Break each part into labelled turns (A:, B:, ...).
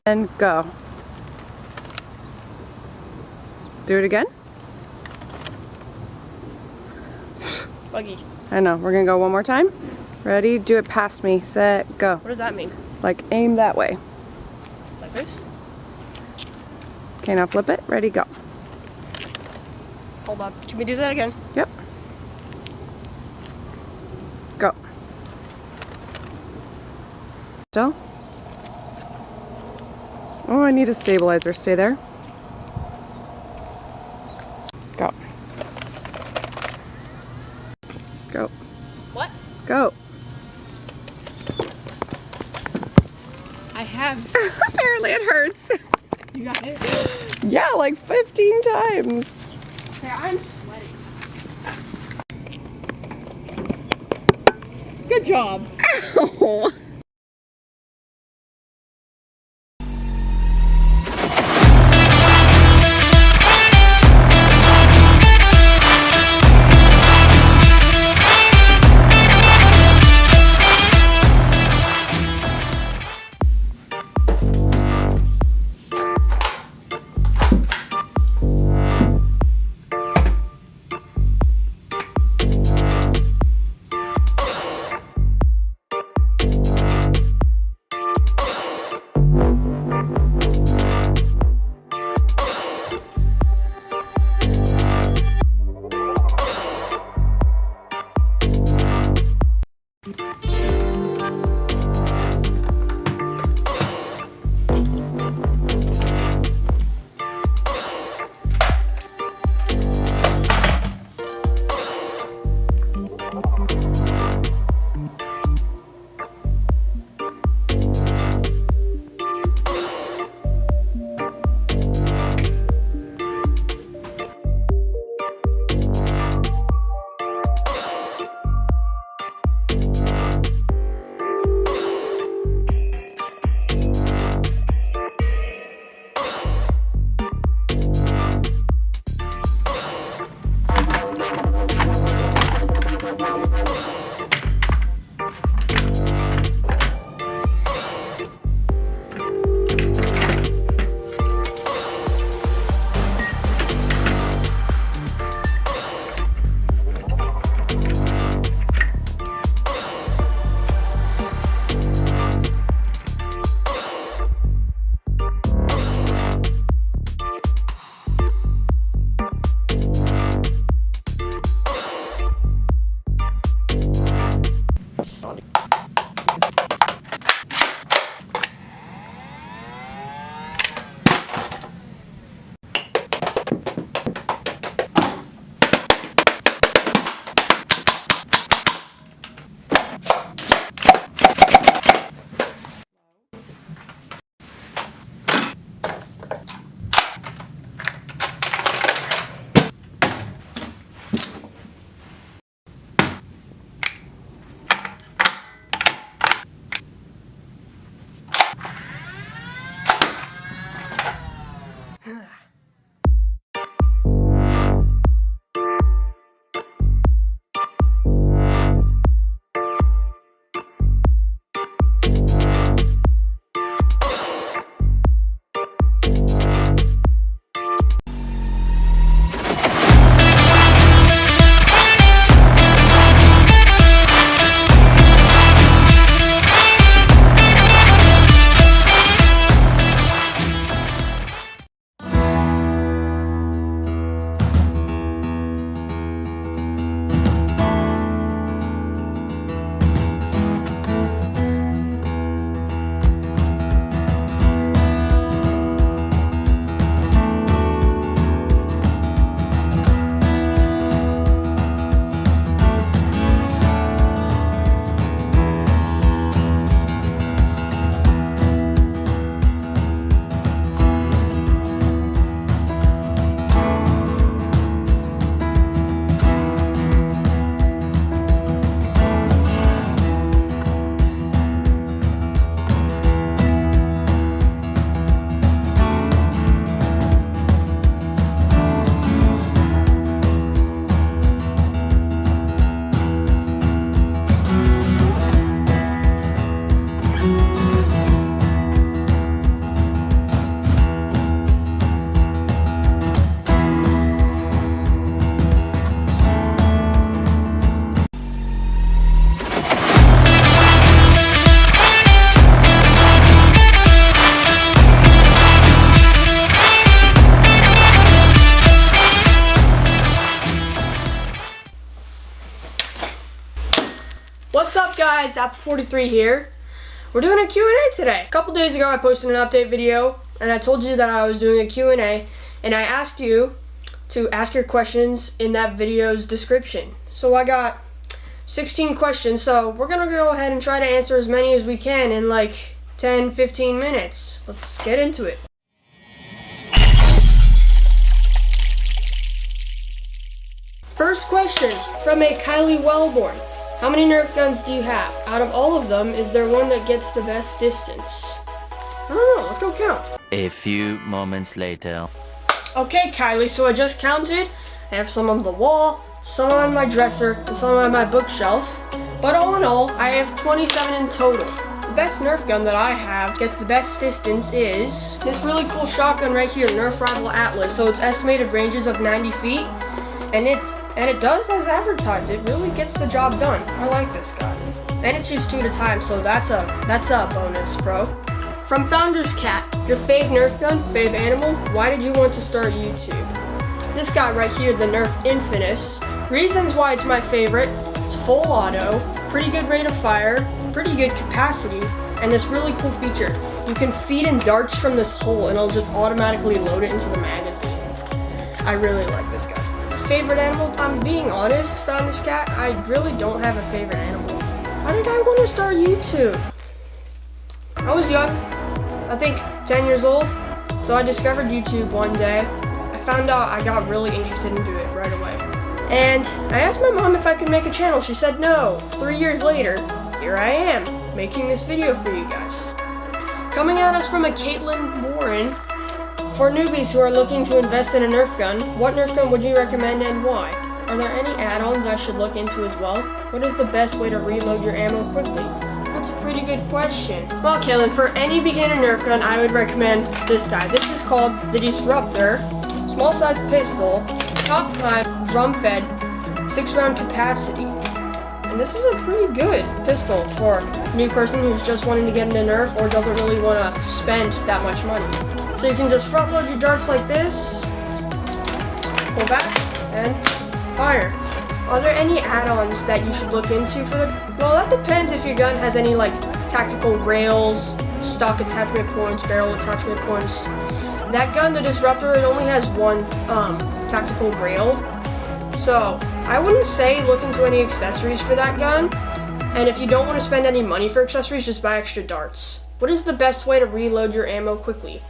A: And go. Do it again?
B: Buggy.
A: I know. We're gonna go one more time. Ready? Do it past me. Set, go.
B: What does that mean?
A: Like aim that way.
B: Like this?
A: Okay, now flip it. Ready, go.
B: Hold up. Can we do that again?
A: Yep. Go. Still? Oh, I need a stabilizer. Stay there. Go. Go.
B: What?
A: Go.
B: I have.
A: Apparently it hurts.
B: You got it?
A: Yeah, like 15 times.
B: Okay, I'm sweating. Good job.
A: Ow.
C: guys, Apple43 here. We're doing a Q&A today. A couple days ago I posted an update video and I told you that I was doing a Q&A and I asked you to ask your questions in that video's description. So I got 16 questions, so we're gonna go ahead and try to answer as many as we can in like 10-15 minutes. Let's get into it. First question from a Kylie Wellborn. How many Nerf guns do you have? Out of all of them, is there one that gets the best distance? I don't know, let's go count.
D: A few moments later.
C: Okay, Kylie, so I just counted. I have some on the wall, some on my dresser, and some on my bookshelf. But all in all, I have 27 in total. The best Nerf gun that I have gets the best distance is this really cool shotgun right here, Nerf Rival Atlas. So its estimated ranges of 90 feet. And it does as advertised. It really gets the job done. I like this gun. And it shoots 2 at a time, so that's a bonus, bro. From Founder's Cat, your fave Nerf gun, fave animal, why did you want to start YouTube? This guy right here, the Nerf Infamous. Reasons why it's my favorite: it's full auto, pretty good rate of fire, pretty good capacity, and this really cool feature. You can feed in darts from this hole and it'll just automatically load it into the magazine. I really like this guy. Favorite animal? I'm being honest, Founder's Cat, I really don't have a favorite animal. How did I want to start YouTube? I was young, I think 10 years old, so I discovered YouTube one day. I found out I got really interested into it right away. And I asked my mom if I could make a channel. She said no. 3 years later, here I am, making this video for you guys. Coming at us from a Caitlin Warren. For newbies who are looking to invest in a Nerf gun, what Nerf gun would you recommend and why? Are there any add-ons I should look into as well? What is the best way to reload your ammo quickly? That's a pretty good question. Well, Caitlin, for any beginner Nerf gun, I would recommend this guy. This is called the Disruptor. Small size pistol, top high, drum fed, 6-round capacity. And this is a pretty good pistol for a new person who's just wanting to get into Nerf or doesn't really want to spend that much money. So you can just front load your darts like this, pull back, and fire. Are there any add-ons that you should look into for the... Well, that depends if your gun has any like tactical rails, stock attachment points, barrel attachment points. That gun, the Disruptor, it only has one tactical rail. So I wouldn't say look into any accessories for that gun. And if you don't want to spend any money for accessories, just buy extra darts. What is the best way to reload your ammo quickly?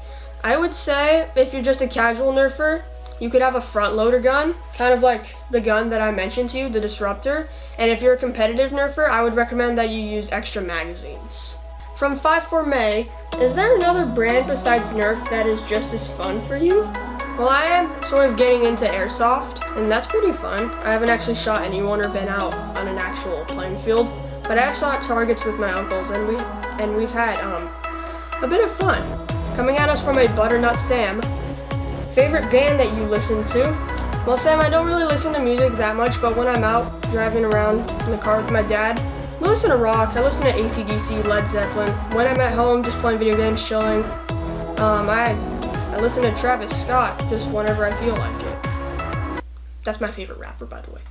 C: I would say if you're just a casual Nerfer, you could have a front loader gun, kind of like the gun that I mentioned to you, the Disruptor. And if you're a competitive Nerfer, I would recommend that you use extra magazines. From 54May, is there another brand besides Nerf that is just as fun for you? Well, I am sort of getting into airsoft, and that's pretty fun. I haven't actually shot anyone or been out on an actual playing field, but I have shot targets with my uncles, and we've had a bit of fun. Coming at us from a Butternut Sam. Favorite band that you listen to? Well, Sam, I don't really listen to music that much, but when I'm out driving around in the car with my dad, I listen to rock. I listen to AC/DC, Led Zeppelin. When I'm at home, just playing video games, chilling. I listen to Travis Scott just whenever I feel like it. That's my favorite rapper, by the way.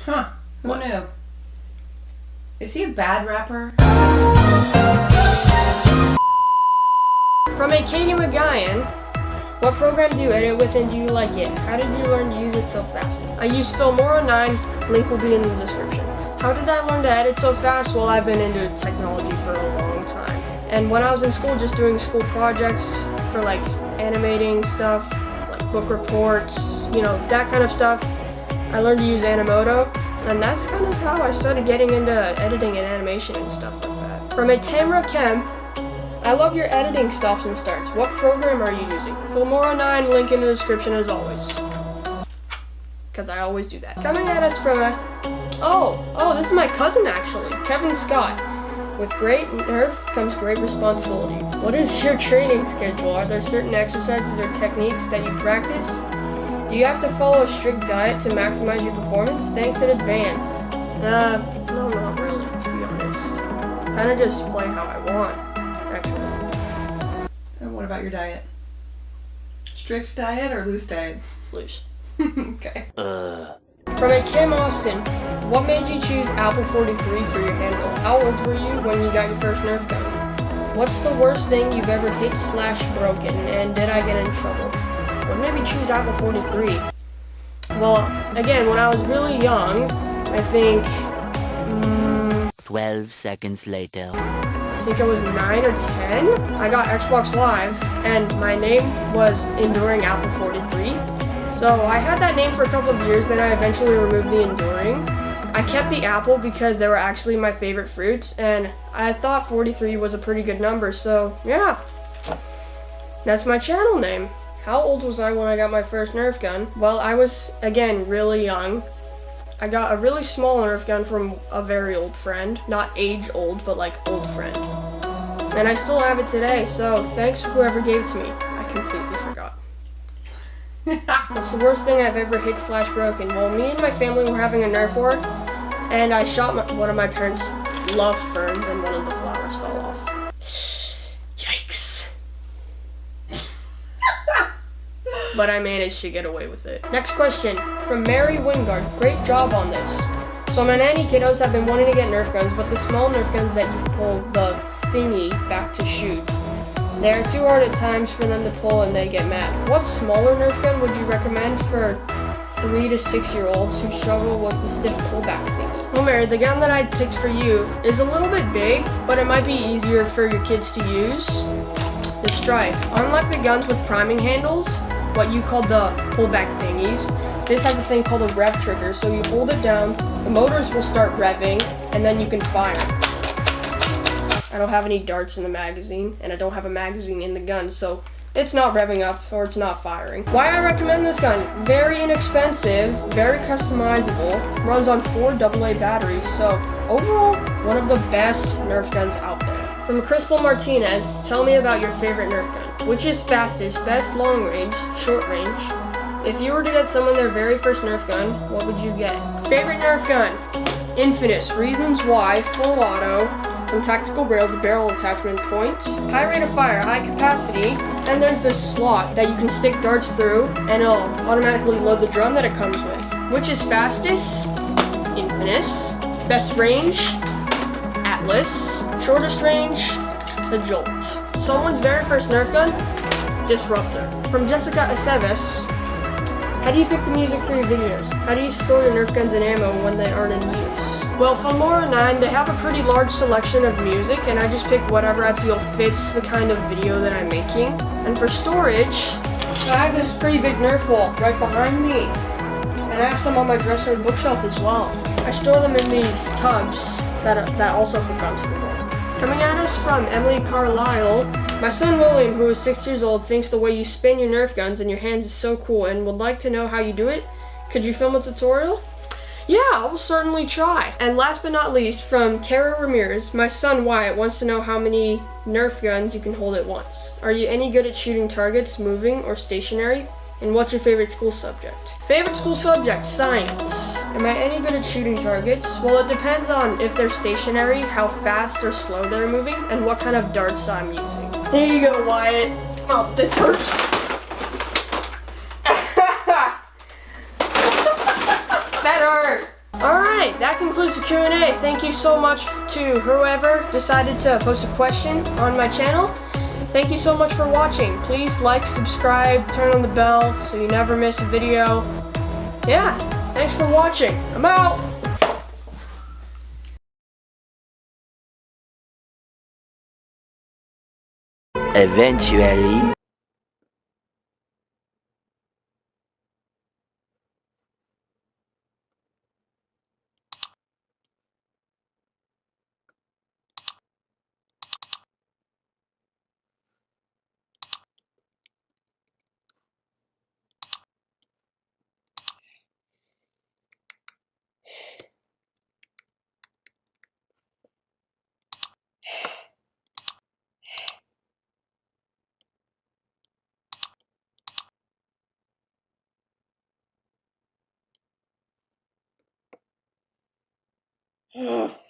A: Huh. Who knew? Is he a bad rapper?
C: From a Katie McGuyan, what program do you edit with and do you like it? How did you learn to use it so fast? I use Filmora 9, link will be in the description. How did I learn to edit so fast? Well, I've been into technology for a long time. And when I was in school, just doing school projects for like animating stuff, like book reports, you know, that kind of stuff, I learned to use Animoto. And that's kind of how I started getting into editing and animation and stuff like that. From a Tamra Kem, I love your editing stops and starts. What program are you using? Filmora 9, link in the description as always. Because I always do that. Coming at us from a... Oh, this is my cousin actually, Kevin Scott. With great Nerf comes great responsibility. What is your training schedule? Are there certain exercises or techniques that you practice? Do you have to follow a strict diet to maximize your performance? Thanks in advance. No, not really, to be honest. Kind of just play how I want, actually.
A: And what about your diet? Strict diet or loose diet?
C: Loose.
A: Okay.
C: From a Kim Austin, what made you choose Apple 43 for your handle? How old were you when you got your first Nerf gun? What's the worst thing you've ever hit/broken, and did I get in trouble? What made me choose Apple 43? Well, again, when I was really young, I think
D: 12 seconds later.
C: I think I was 9 or 10. I got Xbox Live, and my name was Enduring Apple 43. So I had that name for a couple of years, then I eventually removed the Enduring. I kept the apple because they were actually my favorite fruits, and I thought 43 was a pretty good number, so yeah. That's my channel name. How old was I when I got my first Nerf gun? Well, I was, again, really young. I got a really small Nerf gun from a very old friend. Not age old, but like old friend. And I still have it today, so thanks to whoever gave it to me. I completely forgot. What's the worst thing I've ever hit/broken? Well, me and my family were having a Nerf war, and I shot one of my parents' love ferns, and one of the flowers fell off. Yikes. But I managed to get away with it. Next question, from Mary Wingard. Great job on this. So my nanny kiddos have been wanting to get Nerf guns, but the small Nerf guns that you pull the thingy back to shoot, they are too hard at times for them to pull and they get mad. What smaller Nerf gun would you recommend for 3 to 6 year olds who struggle with the stiff pullback thingy? Well, Mary, the gun that I picked for you is a little bit big, but it might be easier for your kids to use. The Stripe. Unlike the guns with priming handles, what you call the pullback thingies, this has a thing called a rev trigger, so you hold it down, the motors will start revving, and then you can fire. I don't have any darts in the magazine, and I don't have a magazine in the gun, so it's not revving up, or it's not firing. Why I recommend this gun? Very inexpensive, very customizable, runs on 4 AA batteries, so overall, one of the best Nerf guns out there. From Crystal Martinez, tell me about your favorite Nerf gun. Which is fastest, best long range, short range? If you were to get someone their very first Nerf gun, what would you get? Favorite Nerf gun? Infamous, reasons why, full auto, some tactical rails, barrel attachment point, high rate of fire, high capacity, and there's this slot that you can stick darts through and it'll automatically load the drum that it comes with. Which is fastest? Infamous. Best range? Atlas. Shortest range? The Jolt. Someone's very first Nerf gun? Disruptor. From Jessica Aceves, how do you pick the music for your videos? How do you store your Nerf guns and ammo when they aren't in use? Well, Filmora 9, they have a pretty large selection of music, and I just pick whatever I feel fits the kind of video that I'm making. And for storage, I have this pretty big Nerf wall right behind me. And I have some on my dresser and bookshelf as well. I store them in these tubs that also hook onto the wall. Coming at us from Emily Carlisle, my son William, who is 6 years old, thinks the way you spin your Nerf guns in your hands is so cool and would like to know how you do it. Could you film a tutorial? Yeah, I will certainly try. And last but not least, from Gherah Ramirez, my son Wyatt wants to know how many Nerf guns you can hold at once. Are you any good at shooting targets, moving, or stationary? And what's your favorite school subject? Favorite school subject, science. Am I any good at shooting targets? Well, it depends on if they're stationary, how fast or slow they're moving, and what kind of darts I'm using. Here you go, Wyatt. Oh, this hurts. That hurt. Alright, that concludes the Q&A. Thank you so much to whoever decided to post a question on my channel. Thank you so much for watching. Please like, subscribe, turn on the bell so you never miss a video. Yeah, thanks for watching. I'm out!
D: Eventually.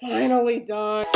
C: Finally done.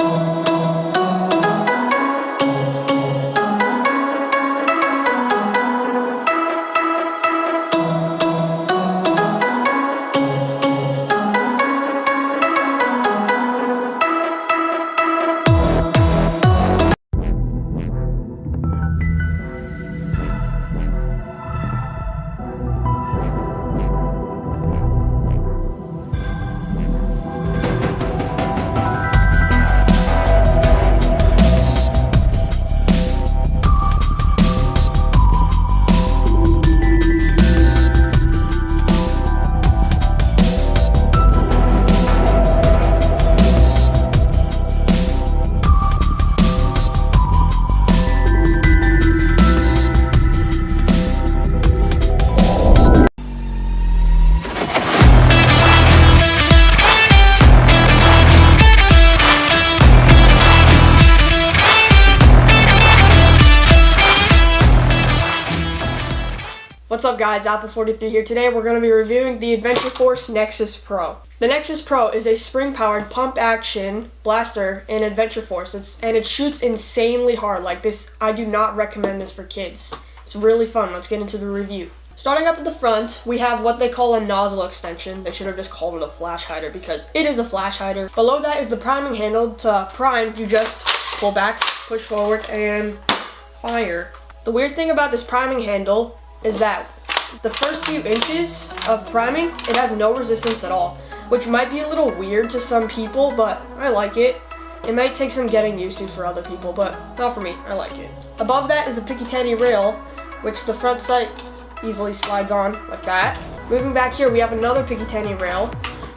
C: guys, Apple43 here. Today we're going to be reviewing the Adventure Force Nexus Pro. The Nexus Pro is a spring-powered pump-action blaster in Adventure Force, and it shoots insanely hard. Like this, I do not recommend this for kids. It's really fun. Let's get into the review. Starting up at the front, we have what they call a nozzle extension. They should have just called it a flash hider because it is a flash hider. Below that is the priming handle. To prime, you just pull back, push forward, and fire. The weird thing about this priming handle is that the first few inches of priming, it has no resistance at all, which might be a little weird to some people, but I like it. It might take some getting used to for other people, but not for me. I like it. Above that is a Picatinny rail, which the front sight easily slides on like that. Moving back here, we have another Picatinny rail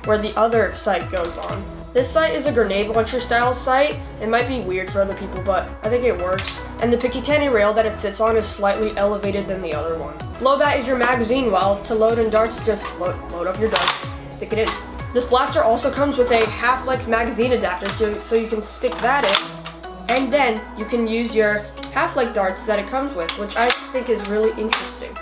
C: where the other sight goes on. This sight is a grenade launcher style sight. It might be weird for other people, but I think it works. And the Picatinny rail that it sits on is slightly elevated than the other one. Below that is your magazine well. To load in darts, just load up your darts, stick it in. This blaster also comes with a half-length magazine adapter, so you can stick that in, and then you can use your half-length darts that it comes with, which I think is really interesting.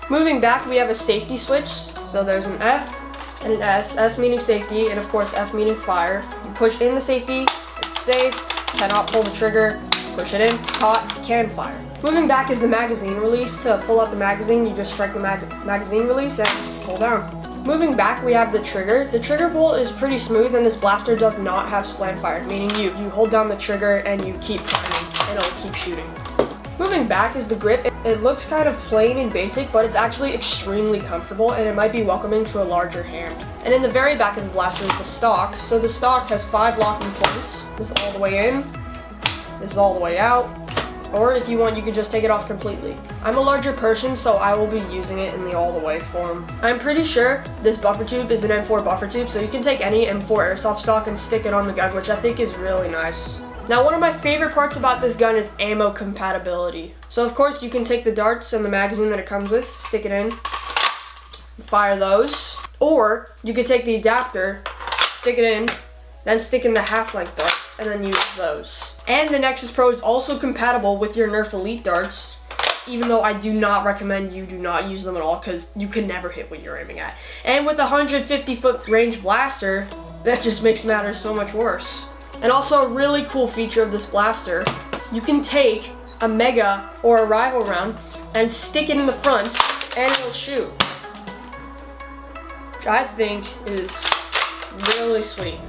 C: Moving back, we have a safety switch. So there's an F and an S. S meaning safety, and of course F meaning fire. You push in the safety, it's safe, cannot pull the trigger, push it in, it's hot, you can fire. Moving back is the magazine release. To pull out the magazine, you just strike the magazine release and pull down. Moving back, we have the trigger. The trigger pull is pretty smooth, and this blaster does not have slant fire, meaning you hold down the trigger and you keep priming, and it'll keep shooting. Moving back is the grip. It looks kind of plain and basic, but it's actually extremely comfortable, and it might be welcoming to a larger hand. And in the very back of the blaster is the stock. So the stock has 5 locking points. This is all the way in, this is all the way out, or if you want, you can just take it off completely. I'm a larger person, so I will be using it in the all the way form. I'm pretty sure this buffer tube is an M4 buffer tube, so you can take any M4 airsoft stock and stick it on the gun, which I think is really nice. Now, one of my favorite parts about this gun is ammo compatibility. So of course you can take the darts and the magazine that it comes with, stick it in, fire those. Or you could take the adapter, stick it in, then stick in the half-length darts, and then use those. And the Nexus Pro is also compatible with your Nerf Elite darts, even though I do not recommend you do not use them at all because you can never hit what you're aiming at. And with a 150-foot range blaster, that just makes matters so much worse. And also a really cool feature of this blaster, you can take a Mega or a Rival round and stick it in the front and it'll shoot. Which I think is really sweet.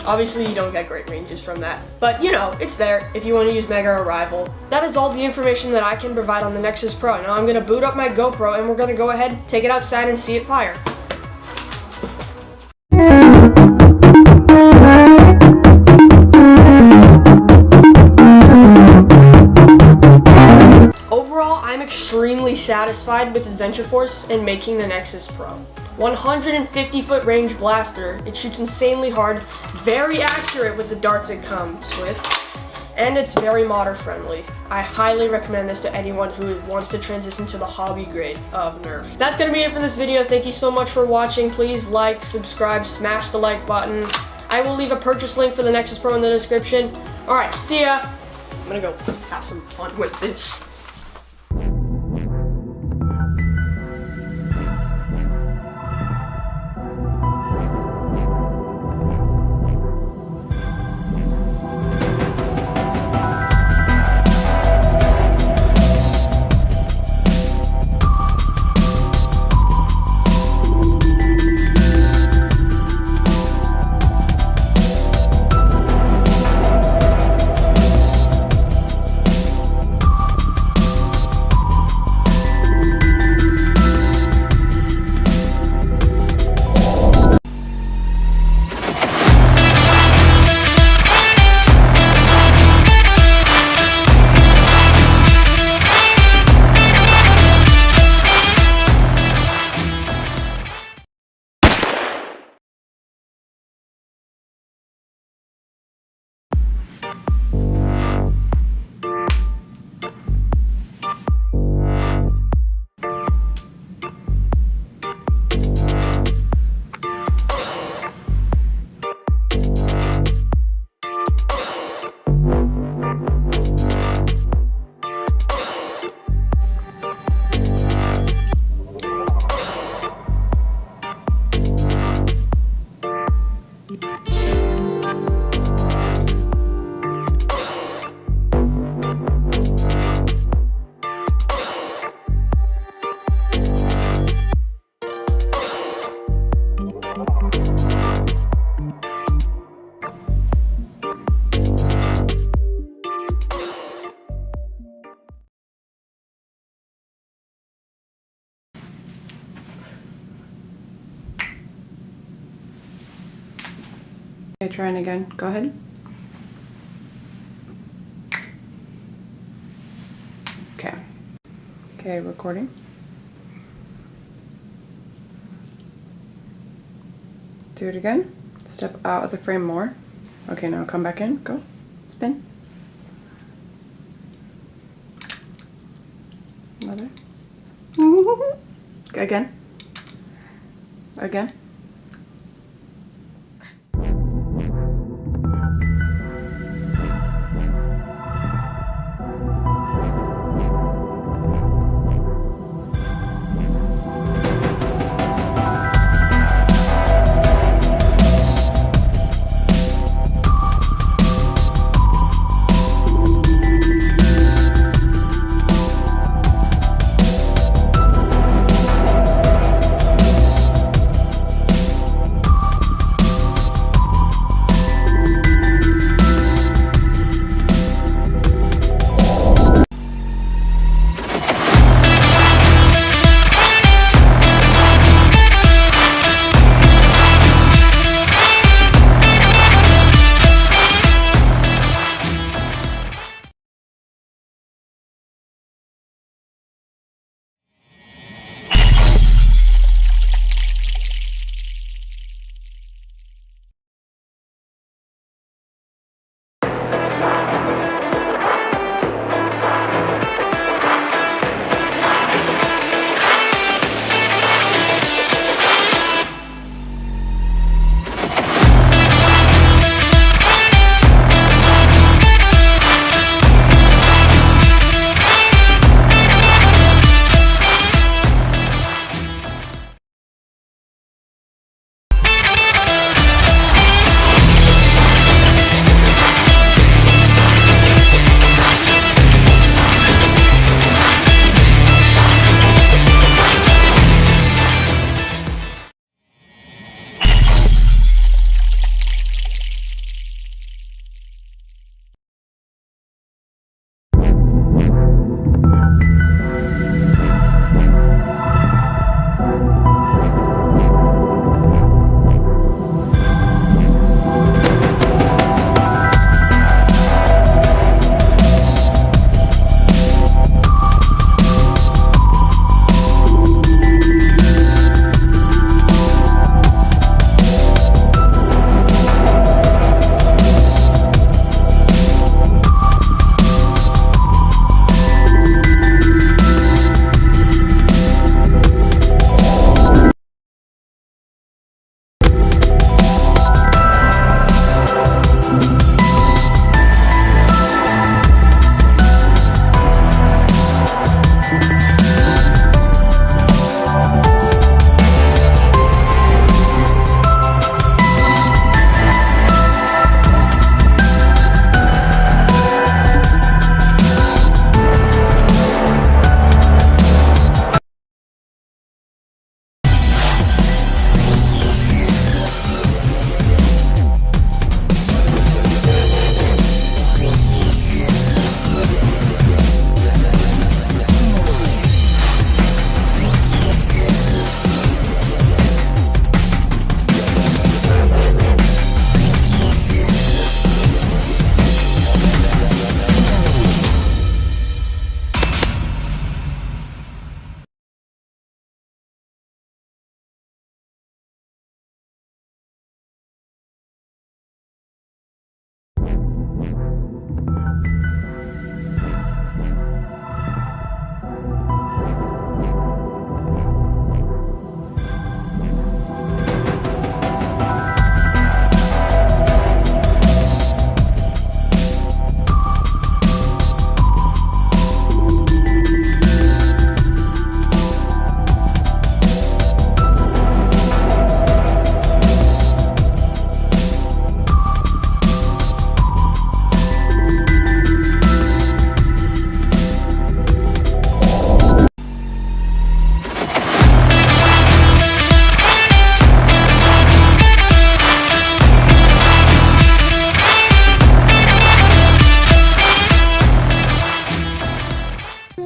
C: Obviously you don't get great ranges from that, but you know, it's there if you want to use Mega or Rival. That is all the information that I can provide on the Nexus Pro. Now I'm going to boot up my GoPro and we're going to go ahead, take it outside and see it fire. Extremely satisfied with Adventure Force in making the Nexus Pro. 150-foot range blaster. It shoots insanely hard, very accurate with the darts it comes with, and it's very modder friendly. I highly recommend this to anyone who wants to transition to the hobby grade of Nerf. That's gonna be it for this video. Thank you so much for watching. Please like, subscribe, smash the like button. I will leave a purchase link for the Nexus Pro in the description. Alright, see ya. I'm gonna go have some fun with this.
A: Okay, trying again. Go ahead. Okay. Okay, recording. Do it again. Step out of the frame more. Okay, now come back in. Go. Spin. Another. Again. Again.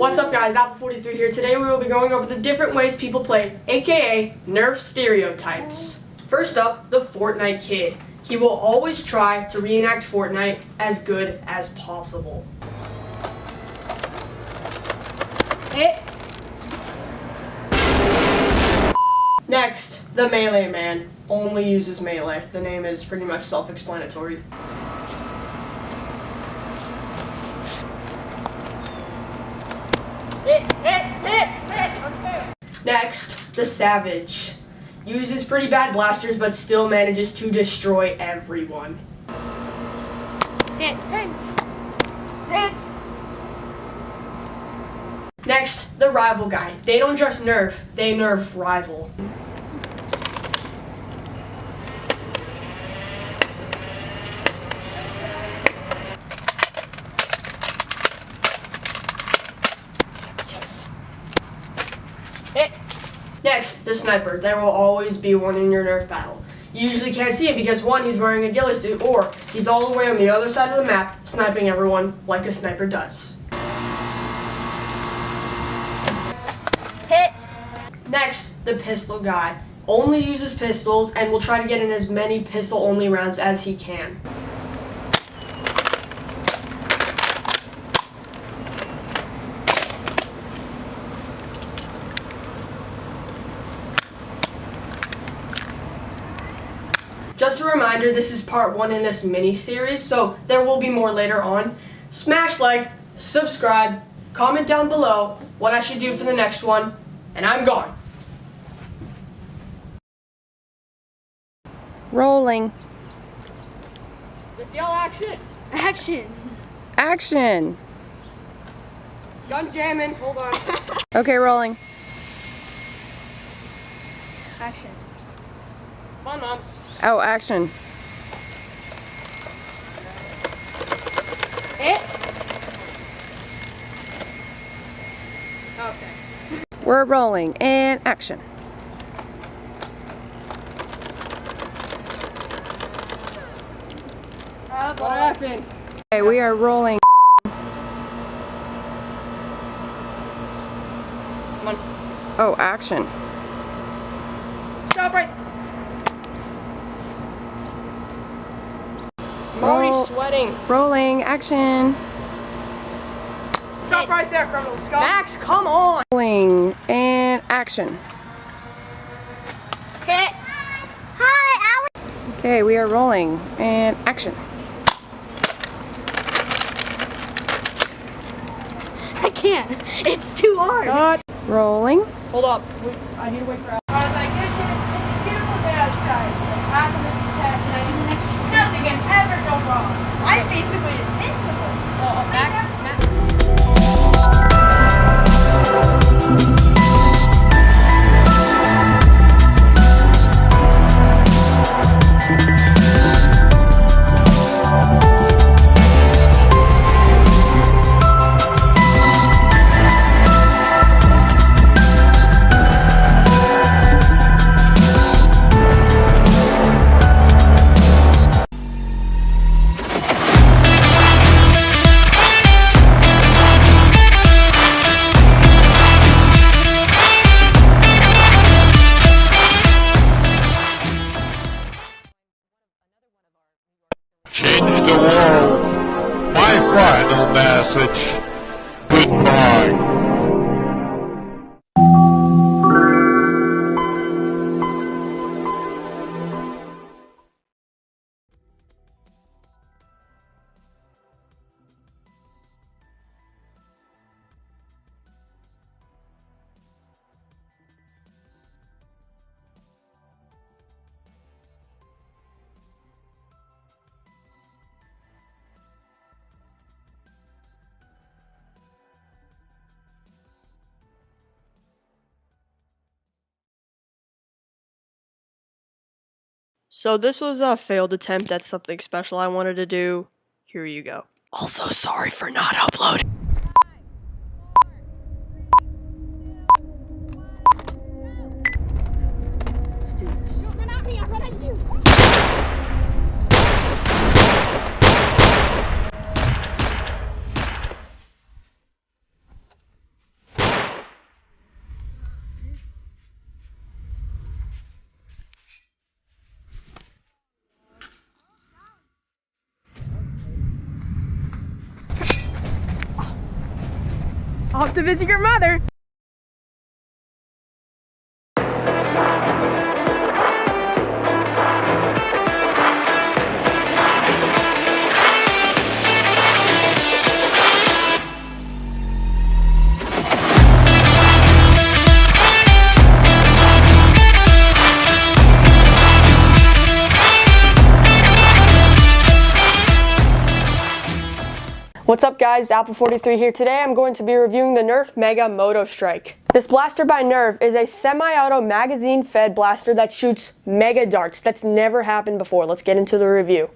C: What's up guys, Apple43 here. Today we will be going over the different ways people play, aka Nerf stereotypes. First up, the Fortnite kid. He will always try to reenact Fortnite as good as possible.
B: Hit.
C: Next, the Melee Man. Only uses melee. The name is pretty much self-explanatory.
B: Hit. Okay.
C: Next, the Savage. Uses pretty bad blasters but still manages to destroy everyone.
B: Hit.
C: Next, the Rival guy. They don't just nerf, they nerf Rival.
B: Hit.
C: Next, the Sniper. There will always be one in your nerf battle. You usually can't see him because one, he's wearing a ghillie suit, or he's all the way on the other side of the map, sniping everyone like a sniper does.
B: Hit.
C: Next, the Pistol guy. Only uses pistols and will try to get in as many pistol-only rounds as he can. Just a reminder, this is part 1 in this mini-series, so there will be more later on. Smash like, subscribe, comment down below what I should do for the next one, and I'm gone.
A: Rolling.
B: Just yell action. Action.
A: Action.
C: Gun jamming, hold on.
A: Okay, rolling.
B: Action.
C: Come on, Mom.
A: Oh, action.
B: Hit.
C: Okay.
A: We're rolling and action.
C: What happened?
A: Okay, we are rolling.
C: Come on.
A: Oh, action.
C: Stop right. I'm
A: Roll.
C: already sweating.
A: Rolling, action.
C: Stop right there, criminal scum. Max, come on.
A: Rolling and action.
B: Hit. Hi,
A: Okay, we are rolling and action.
B: I can't. It's too hard.
A: Rolling.
C: Hold up. I need to wait for
B: I was like, it's a beautiful day outside. Half of the attack, and I didn't think nothing can ever go wrong. I'm basically invincible.
C: Max.
E: Change the world. My final message. Goodbye.
C: So this was a failed attempt at something special I wanted to do. Here you go. Also, sorry for not uploading. Let's do this.
B: Run at me, I'm running you. I'll have to visit your mother.
C: What's up guys, Apple43 here. Today I'm going to be reviewing the Nerf Mega Moto Strike. This blaster by Nerf is a semi-auto magazine-fed blaster that shoots mega darts. That's never happened before. Let's get into the review.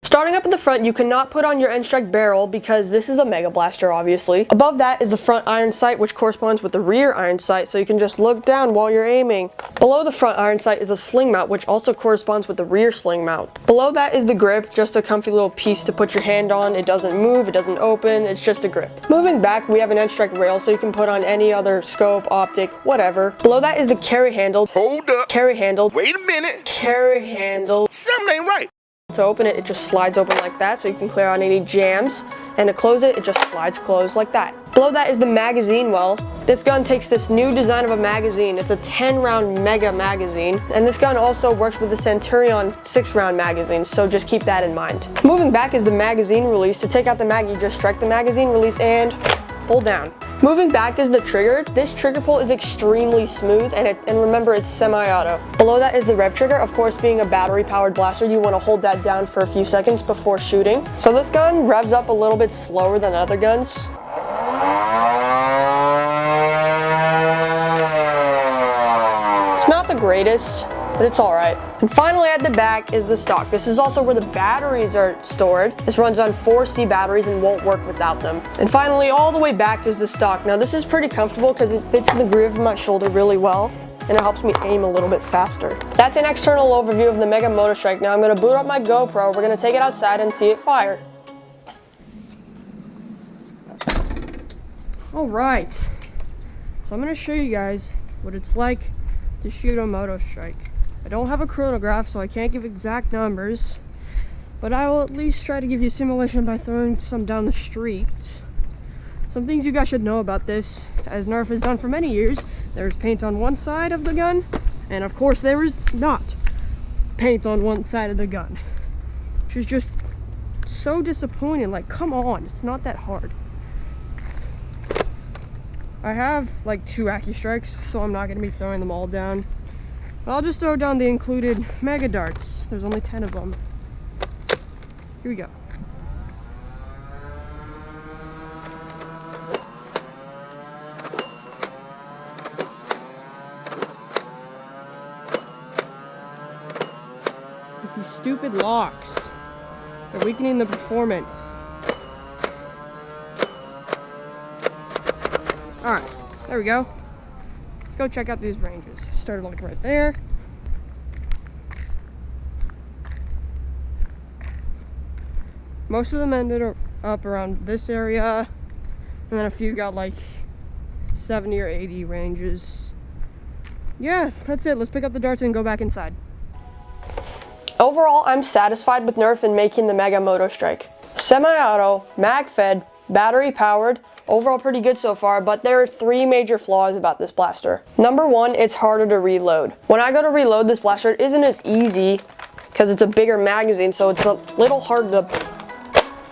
C: Starting up at the front, you cannot put on your N-Strike barrel because this is a Mega Blaster, obviously. Above that is the front iron sight, which corresponds with the rear iron sight, so you can just look down while you're aiming. Below the front iron sight is a sling mount, which also corresponds with the rear sling mount. Below that is the grip, just a comfy little piece to put your hand on. It doesn't move, it doesn't open, it's just a grip. Moving back, we have an N-Strike rail, so you can put on any other scope, optic, whatever. Below that is the carry handle.
E: Hold up.
C: Carry handle.
E: Wait a minute.
C: Carry handle.
E: Something ain't right.
C: To open it, it just slides open like that, so you can clear out any jams. And to close it, it just slides closed like that. Below that is the magazine well. This gun takes this new design of a magazine. It's a 10-round mega magazine. And this gun also works with the Centurion 6-round magazine, so just keep that in mind. Moving back is the magazine release. To take out the mag, you just strike the magazine release and pull down. Moving back is the trigger. This trigger pull is extremely smooth, and remember, it's semi-auto. Below that is the rev trigger. Of course, being a battery-powered blaster, you want to hold that down for a few seconds before shooting. So this gun revs up a little bit slower than other guns. It's not the greatest, but it's alright. And finally at the back is the stock. This is also where the batteries are stored. This runs on 4C batteries and won't work without them. And finally, all the way back is the stock. Now this is pretty comfortable because it fits in the groove of my shoulder really well, and it helps me aim a little bit faster. That's an external overview of the Mega Moto Strike. Now I'm going to boot up my GoPro. We're going to take it outside and see it fire. Alright, so I'm going to show you guys what it's like to shoot a Moto Strike. I don't have a chronograph, so I can't give exact numbers, but I will at least try to give you a simulation by throwing some down the street. Some things you guys should know about this, as Nerf has done for many years. There's paint on one side of the gun, and of course there is not paint on one side of the gun, which is just so disappointing. Like, come on, it's not that hard. I have like 2 AccuStrikes, so I'm not going to be throwing them all down. I'll just throw down the included mega darts. There's only 10 of them. Here we go. With these stupid locks, they're weakening the performance. Alright, there we go. Let's go check out these ranges. Started like right there. Most of them ended up around this area, and then a few got like 70 or 80 ranges. Yeah, that's it. Let's pick up the darts and go back inside. Overall, I'm satisfied with Nerf in making the Mega Moto Strike. Semi-auto, mag-fed, battery-powered. Overall pretty good so far, but there are 3 major flaws about this blaster. Number 1, it's harder to reload. When I go to reload this blaster, it isn't as easy because it's a bigger magazine, so it's a little hard to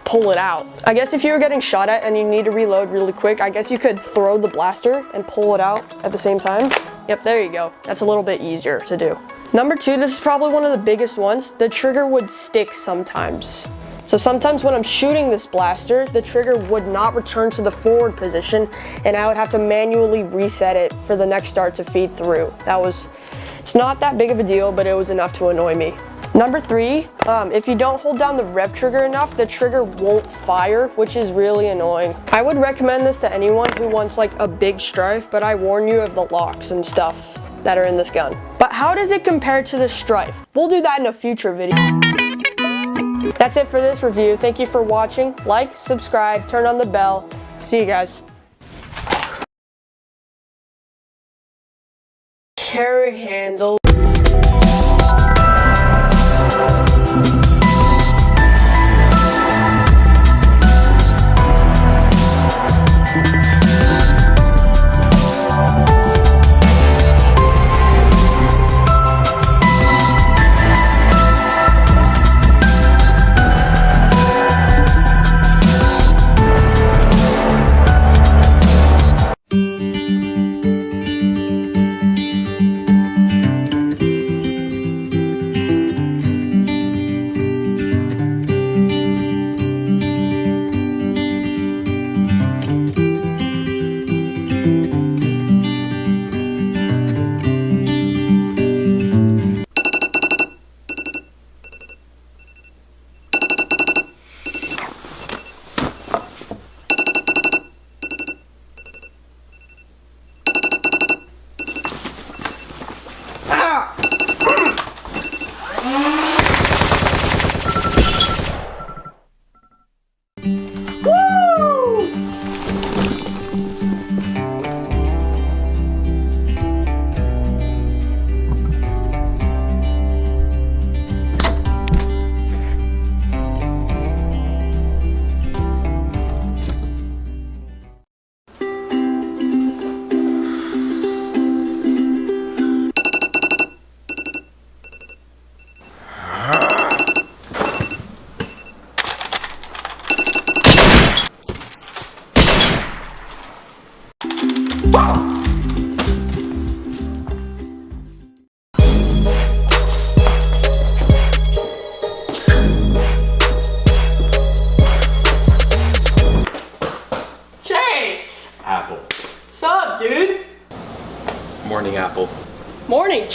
C: pull it out. I guess if you were getting shot at and you need to reload really quick, I guess you could throw the blaster and pull it out at the same time. Yep, there you go. That's a little bit easier to do. Number 2, this is probably one of the biggest ones. The trigger would stick sometimes. So sometimes when I'm shooting this blaster, the trigger would not return to the forward position, and I would have to manually reset it for the next dart to feed through. It's not that big of a deal, but it was enough to annoy me. Number 3, if you don't hold down the rev trigger enough, the trigger won't fire, which is really annoying. I would recommend this to anyone who wants like a big strife, but I warn you of the locks and stuff that are in this gun. But how does it compare to the strife? We'll do that in a future video. That's it for this review. Thank you for watching. Like, subscribe, turn on the bell. See you guys. Carry handle.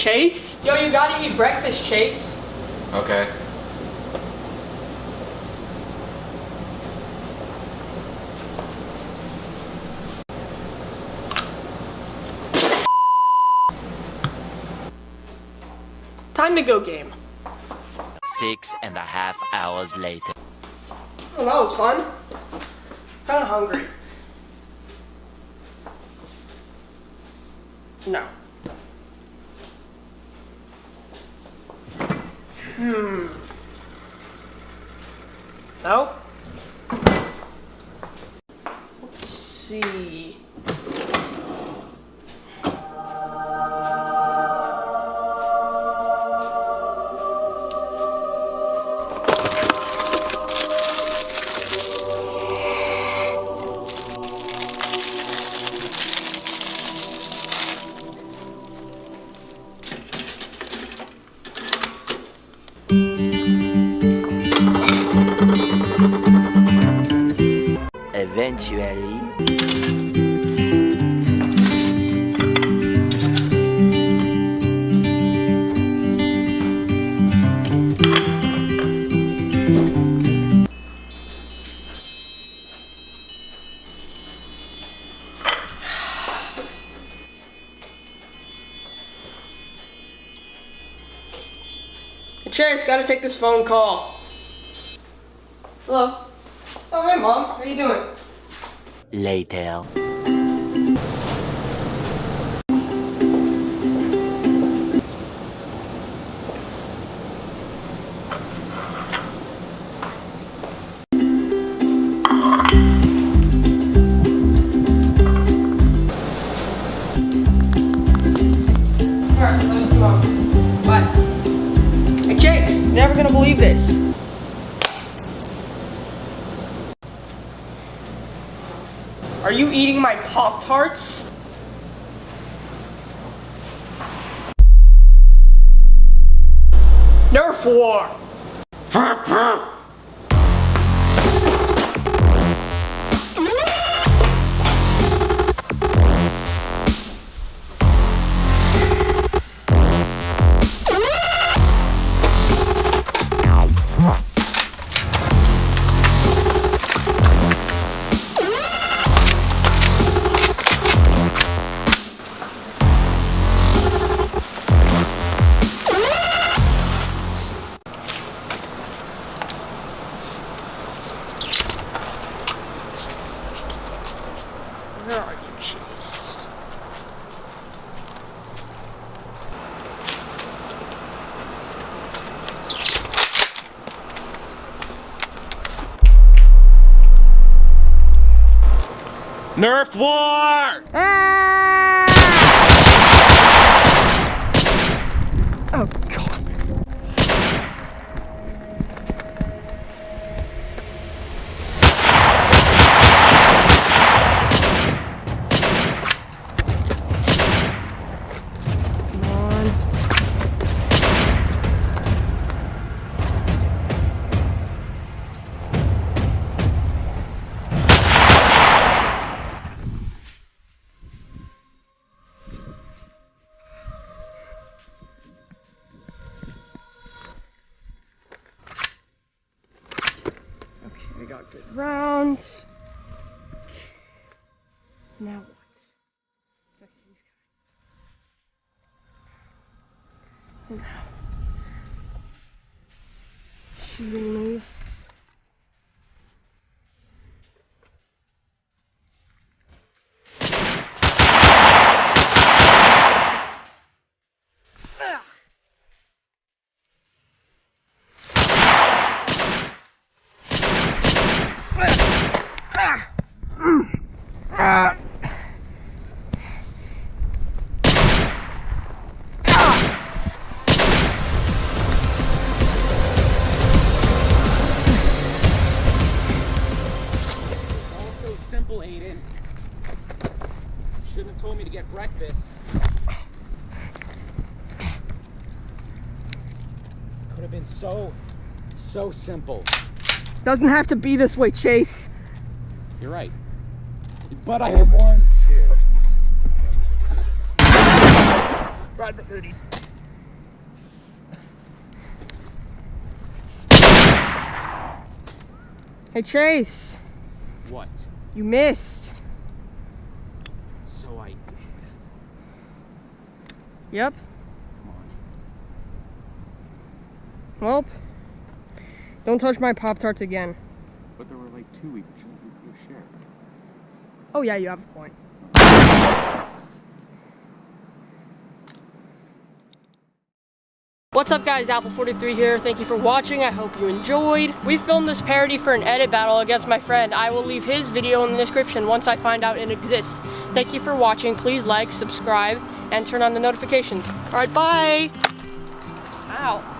C: Chase? Yo, you gotta eat breakfast, Chase.
F: Okay.
C: Time to go game.
D: 6.5 hours later.
C: Oh, that was fun. Kinda hungry. No. Nope. Let's see.
D: Eventually.
C: Chase, gotta take this phone call. Hello? Oh, hey, Mom. How you doing?
D: Later.
C: Alright, let's go. Bye. Hey, Chase, you're never gonna believe this. Are you eating my Pop-Tarts? Nerf war! Where are you, Chase?
F: Nerf war!
C: Oh, God. Okay, I got good rounds. Now what? Okay, he's coming. And now. Shooting me.
F: Simple, Aiden. Shouldn't have told me to get breakfast. Could have been so simple.
C: Doesn't have to be this way, Chase.
F: You're right. But I have warned you.
C: Ride the hoodies. Hey Chase,
F: What?
C: you missed.
F: So I did.
C: Yep.
F: Come on.
C: Well, don't touch my Pop-Tarts again.
F: But there were like 2 we could share.
C: Oh yeah, you have a point. What's up guys, Apple43 here. Thank you for watching. I hope you enjoyed. We filmed this parody for an edit battle against my friend. I will leave his video in the description once I find out it exists. Thank you for watching. Please like, subscribe, and turn on the notifications. Alright, bye! Ow.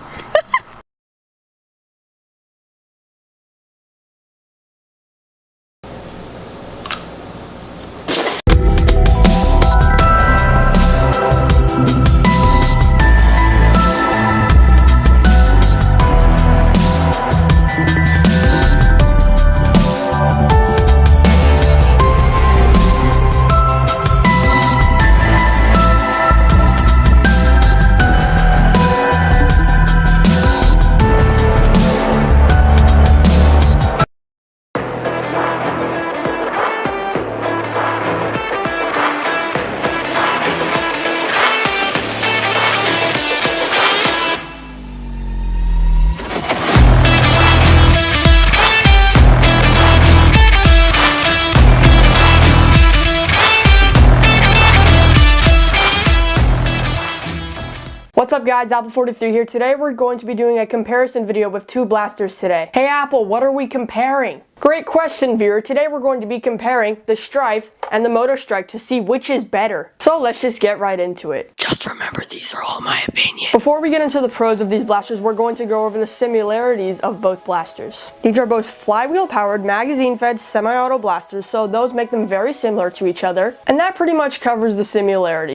C: What's up guys, Apple43 here. Today we're going to be doing a comparison video with 2 blasters today. Hey Apple, what are we comparing? Great question, viewer. Today we're going to be comparing the Strife and the Moto Strike to see which is better. So let's just get right into it. Just remember, these are all my opinions. Before we get into the pros of these blasters, we're going to go over the similarities of both blasters. These are both flywheel powered, magazine fed, semi-auto blasters, so those make them very similar to each other. And that pretty much covers the similarity.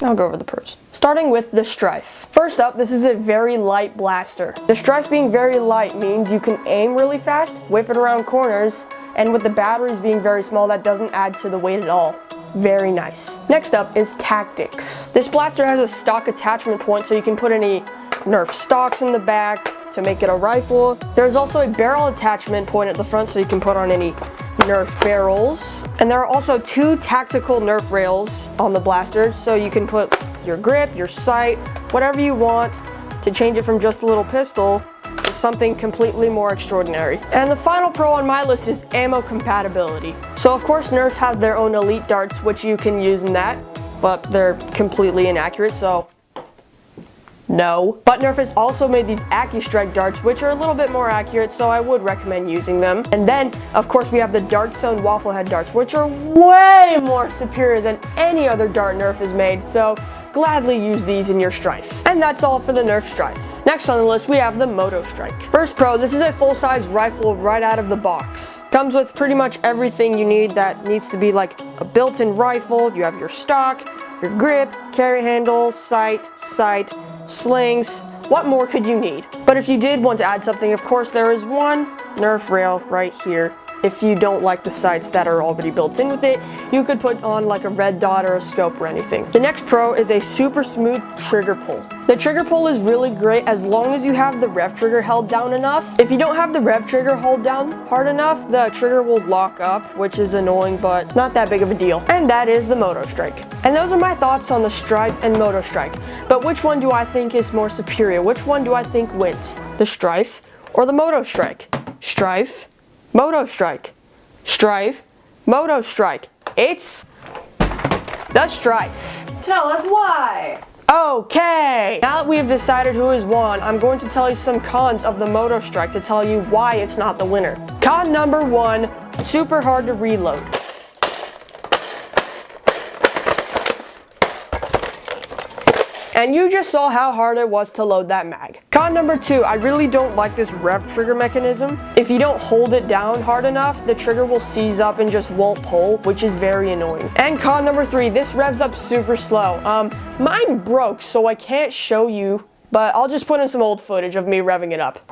C: I'll go over the pros. Starting with the Strife. First up, this is a very light blaster. The Strife being very light means you can aim really fast, whip it around corners, and with the batteries being very small, that doesn't add to the weight at all. Very nice. Next up is tactics. This blaster has a stock attachment point, so you can put any Nerf stocks in the back to make it a rifle. There's also a barrel attachment point at the front, so you can put on any Nerf barrels. And there are also 2 tactical Nerf rails on the blaster, so you can put your grip, your sight, whatever you want to change it from just a little pistol to something completely more extraordinary. And the final pro on my list is ammo compatibility. So of course Nerf has their own elite darts which you can use in that, but they're completely inaccurate, so no. But Nerf has also made these AccuStrike darts, which are a little bit more accurate, so I would recommend using them. And then, of course, we have the Dart Zone Waffle Head darts, which are way more superior than any other dart Nerf has made, so gladly use these in your Strife. And that's all for the Nerf Strife. Next on the list, we have the Moto Strike. First pro, this is a full-size rifle right out of the box. Comes with pretty much everything you need that needs to be like a built-in rifle. You have your stock, your grip, carry handle, sight, slings. What more could you need? But if you did want to add something, of course there is one Nerf rail right here. If you don't like the sights that are already built in with it, you could put on like a red dot or a scope or anything. The next pro is a super smooth trigger pull. The trigger pull is really great as long as you have the rev trigger held down enough. If you don't have the rev trigger held down hard enough, the trigger will lock up, which is annoying, but not that big of a deal. And that is the Moto Strike. And those are my thoughts on the Strife and Moto Strike. But which one do I think is more superior? Which one do I think wins? The Strife or the Moto Strike? Strife, Moto Strike. Strife, Moto Strike. It's the Strife.
A: Tell us why.
C: Okay, now that we have decided who has won, I'm going to tell you some cons of the Moto Strike to tell you why it's not the winner. Con number 1, super hard to reload. And you just saw how hard it was to load that mag. Con number 2, I really don't like this rev trigger mechanism. If you don't hold it down hard enough, the trigger will seize up and just won't pull, which is very annoying. And con number 3, this revs up super slow. Mine broke, so I can't show you, but I'll just put in some old footage of me revving it up.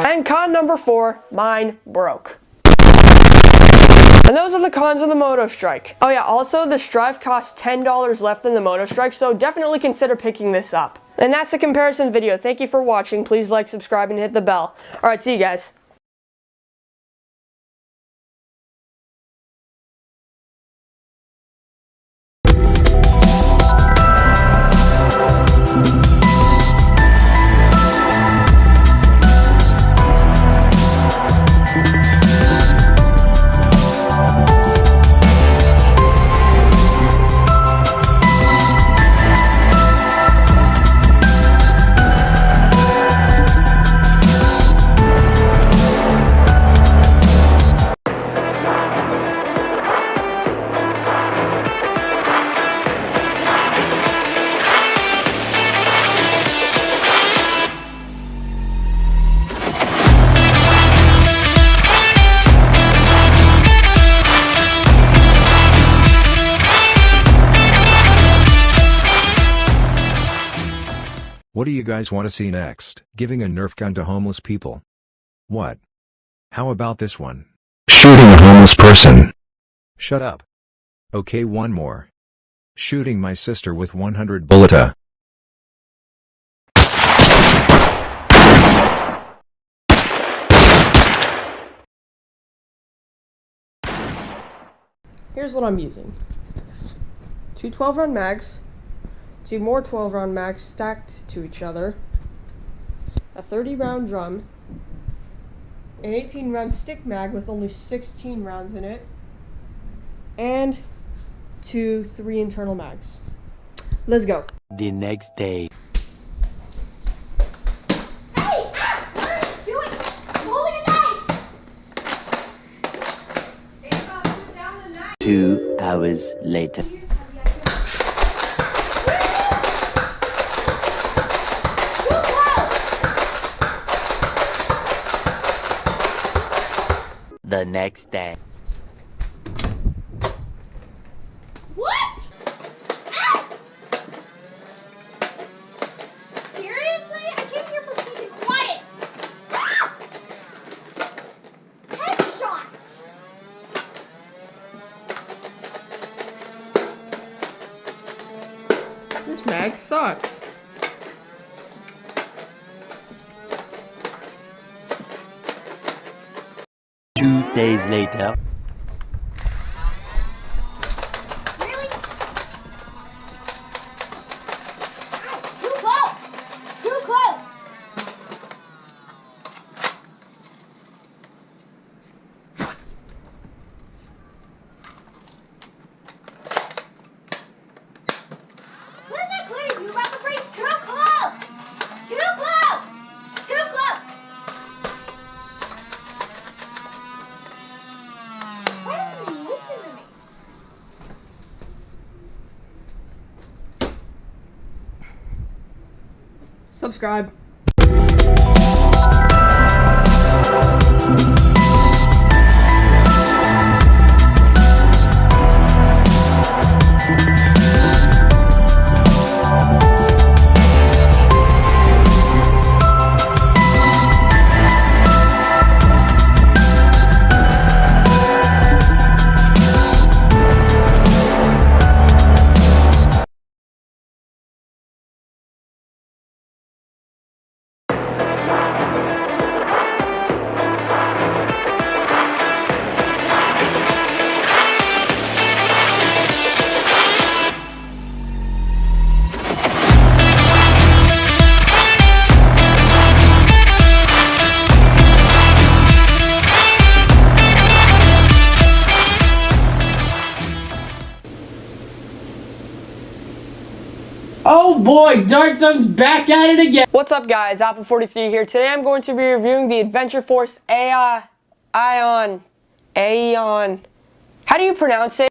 C: And con number 4, mine broke. And those are the cons of the Moto Strike. Oh yeah, also the Strife costs $10 less than the Moto Strike, so definitely consider picking this up. And that's the comparison video. Thank you for watching. Please like, subscribe, and hit the bell. Alright, see you guys.
G: What do you guys want to see next? Giving a Nerf gun to homeless people? What? How about this one? Shooting a homeless person. Shut up. Okay, one more. Shooting my sister with 100 bullets.
C: Here's what I'm using. 2 12-round mags, 2 more 12-round mags stacked to each other, a 30-round drum, an 18-round stick mag with only 16 rounds in it, and 3 internal mags. Let's go.
D: The next day.
B: Hey! What are you doing? I'm holding a knife! Ava, put down the knife!
D: 2 hours later. The next day.
B: What? Ow! Seriously? I came here for peace and quiet. Ah! Headshot!
C: This mag sucks.
D: Two days later.
B: Really? Too close! Too close! What is that clear to you about the phrase too close? Too close! Too close! Why don't you listen to me?
C: Subscribe.
H: Oh boy, Dark Zone's back at it again.
C: What's up guys, Apple43 here. Today I'm going to be reviewing the Adventure Force Aeon. How do you pronounce it?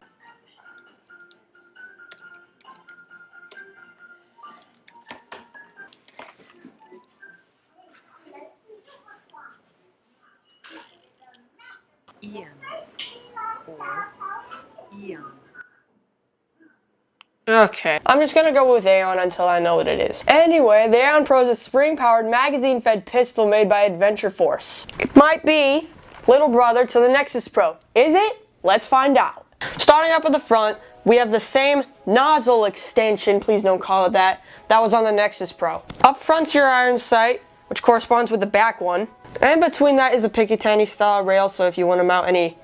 C: Okay. I'm just gonna go with Aeon until I know what it is. Anyway, the Aeon Pro is a spring-powered, magazine-fed pistol made by Adventure Force. It might be little brother to the Nexus Pro. Is it? Let's find out. Starting up at the front, we have the same nozzle extension, please don't call it that, that was on the Nexus Pro. Up front's your iron sight, which corresponds with the back one. And between that is a Picatinny style rail, so if you want to mount any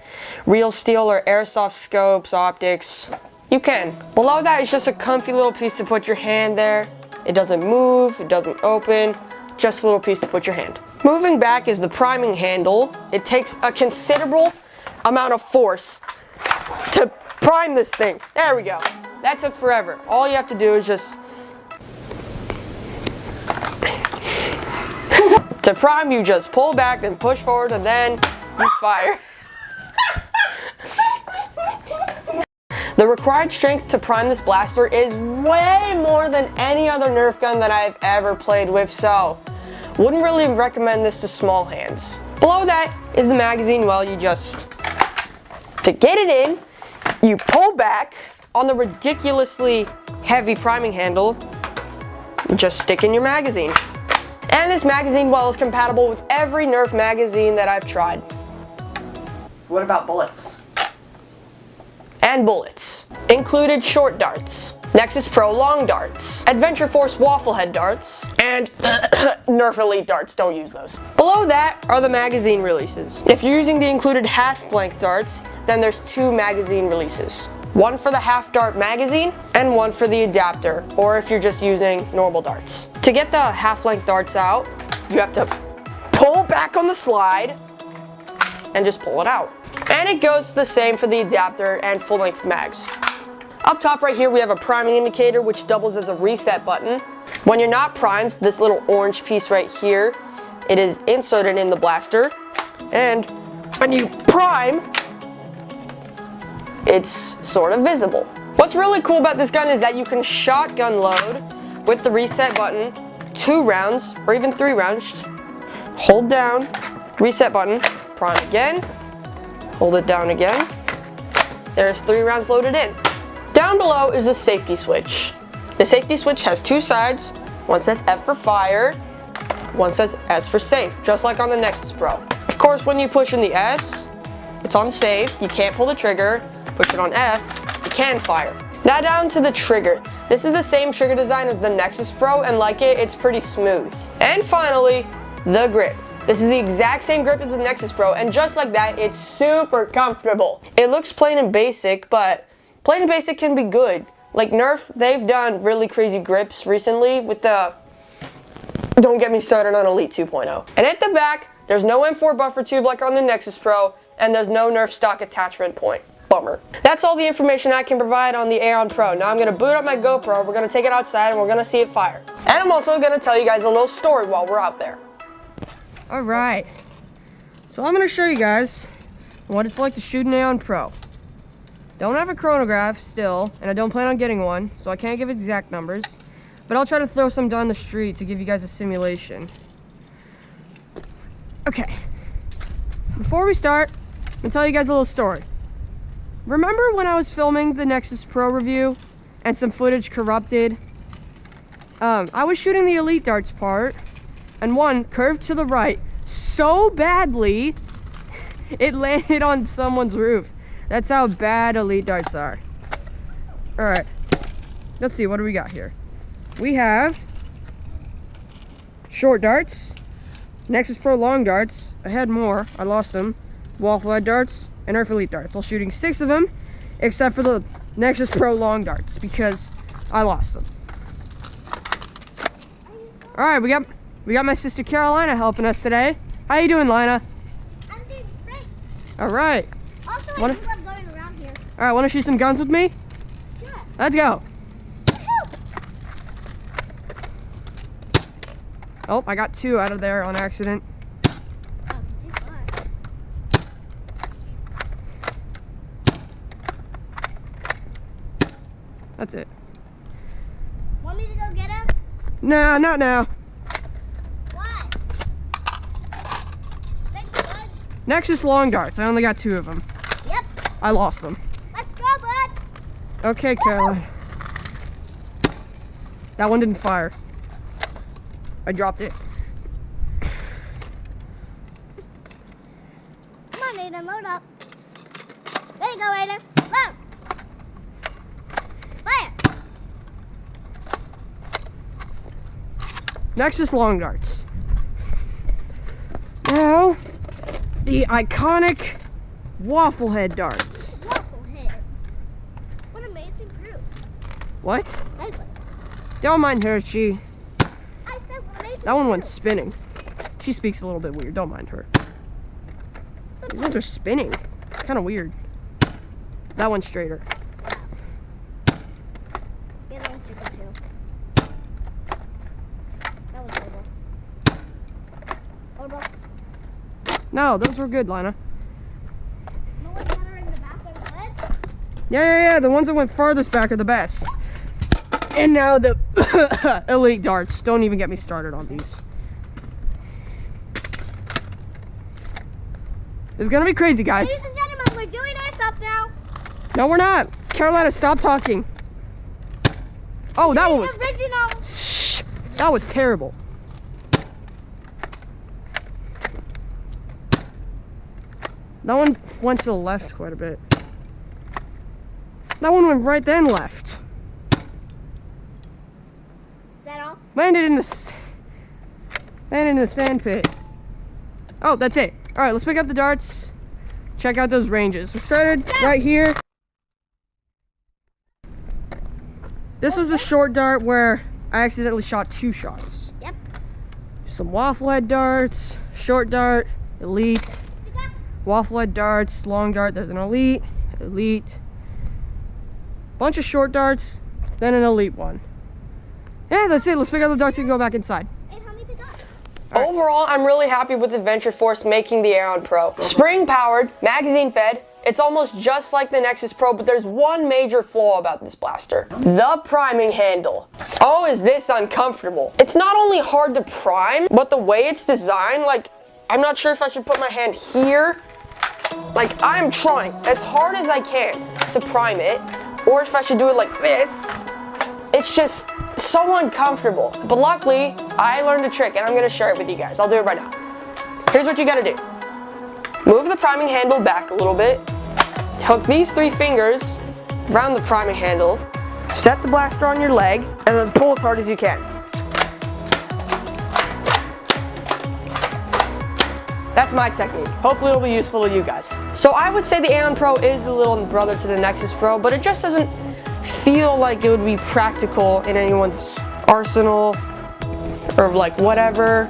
C: real steel or airsoft scopes, optics, you can. Below that is just a comfy little piece to put your hand there. It doesn't move, it doesn't open, just a little piece to put your hand. Moving back is the priming handle. It takes a considerable amount of force to prime this thing. There we go. That took forever. All you have to do is just... To prime, you just pull back, then push forward, and then you fire. The required strength to prime this blaster is way more than any other Nerf gun that I've ever played with, so wouldn't really recommend this to small hands. Below that is the magazine. Well, you just, to get it in, you pull back on the ridiculously heavy priming handle, just stick in your magazine. And this magazine, well, is compatible with every Nerf magazine that I've tried.
A: What about bullets?
C: And bullets. Included short darts, Nexus Pro long darts, Adventure Force waffle head darts, and Nerf Elite darts, don't use those. Below that are the magazine releases. If you're using the included half blank darts, then there's 2 magazine releases. One for the half dart magazine, and one for the adapter, or if you're just using normal darts. To get the half length darts out, you have to pull back on the slide, and just pull it out. And it goes the same for the adapter and full length mags. Up top right here we have a priming indicator which doubles as a reset button. When you're not primed, this little orange piece right here, it is inserted in the blaster, and when you prime, it's sort of visible. What's really cool about this gun is that you can shotgun load with the reset button 2 rounds or even 3 rounds. Just hold down, reset button, prime again, hold it down again. There's 3 rounds loaded in. Down below is the safety switch. The safety switch has 2 sides. One says F for fire, one says S for safe, just like on the Nexus Pro. Of course, when you push in the S, it's on safe, you can't pull the trigger. Push it on F, you can fire. Now down to the trigger. This is the same trigger design as the Nexus Pro, and like it, it's pretty smooth. And finally, the grip. This is the exact same grip as the Nexus Pro, and just like that, it's super comfortable. It looks plain and basic, but plain and basic can be good. Like Nerf, they've done really crazy grips recently with the, don't get me started on Elite 2.0. And at the back, there's no M4 buffer tube like on the Nexus Pro, and there's no Nerf stock attachment point. Bummer. That's all the information I can provide on the Aeon Pro. Now I'm going to boot up my GoPro, we're going to take it outside, and we're going to see it fire. And I'm also going to tell you guys a little story while we're out there. Alright, so I'm going to show you guys what it's like to shoot an Aeon Pro. Don't have a chronograph still, and I don't plan on getting one, so I can't give exact numbers, but I'll try to throw some down the street to give you guys a simulation. Okay, before we start, I'm going to tell you guys a little story. Remember when I was filming the Nexus Pro review and some footage corrupted? I was shooting the Elite darts part, and one curved to the right so badly, it landed on someone's roof. That's how bad Elite darts are. Alright, let's see, what do we got here? We have short darts, Nexus Pro long darts. I had more, I lost them. Waffle head darts, and Nerf Elite darts. I'm shooting 6 of them, except for the Nexus Pro long darts, because I lost them. Alright, we got my sister Carolina helping us today. How you doing, Lina?
B: I'm doing great.
C: Alright.
B: Also, I love going around here.
C: Alright, wanna shoot some guns with me?
B: Sure.
C: Let's go. Oh, I got 2 out of there on accident. That's it.
B: Want me to go get him?
C: Nah, not now.
B: Why?
C: Nexus long darts. I only got 2 of them.
B: Yep.
C: I lost them.
B: Let's go, bud.
C: Okay, Caroline. That one didn't fire. I dropped it.
B: Come on, Aiden, load up. There you go, Aiden. Load.
C: Nexus long darts. Now, the iconic waffle head darts.
B: Waffle heads. What amazing fruit.
C: What?
B: I like.
C: Don't mind her, she...
B: I said amazing
C: That one
B: fruit.
C: went spinning. She speaks a little bit weird, don't mind her. These ones are spinning. Kind of weird. That one's straighter.
B: Get on chicken too. That was horrible. Horrible.
C: No, those were good, Lana.
B: No one's better in the back of the head.
C: Yeah, the ones that went farthest back are the best. And now the elite darts. Don't even get me started on these. It's gonna be crazy, guys.
B: Ladies and gentlemen, we're doing airsoft now.
C: No, we're not. Carolina, stop talking. Oh, that one was...
B: Original.
C: Shh. That was terrible. That one went to the left quite a bit. That one went right then left.
B: Is that all?
C: Landed in the sand pit. Oh, that's it. All right, let's pick up the darts. Check out those ranges. We started right here. This was the short dart where I accidentally shot 2 shots.
B: Yep.
C: Some waffle head darts, short dart, elite. Waffle head darts, long dart, there's an elite, bunch of short darts, then an elite one. Yeah, that's it. Let's pick up the darts and go back inside.
B: Hey, help me pick up.
C: Overall, I'm really happy with Adventure Force making the Aeon Pro. Spring powered, magazine fed, it's almost just like the Nexus Pro, but there's one major flaw about this blaster. The priming handle. Oh, is this uncomfortable. It's not only hard to prime, but the way it's designed, like, I'm not sure if I should put my hand here. Like, I'm trying as hard as I can to prime it, or if I should do it like this. It's just so uncomfortable. But luckily, I learned a trick and I'm gonna share it with you guys. I'll do it right now. Here's what you gotta do. Move the priming handle back a little bit. Hook these 3 fingers around the priming handle. Set the blaster on your leg and then pull as hard as you can. That's my technique. Hopefully it'll be useful to you guys. So I would say the Aeon Pro is the little brother to the Nexus Pro, but it just doesn't feel like it would be practical in anyone's arsenal or like whatever.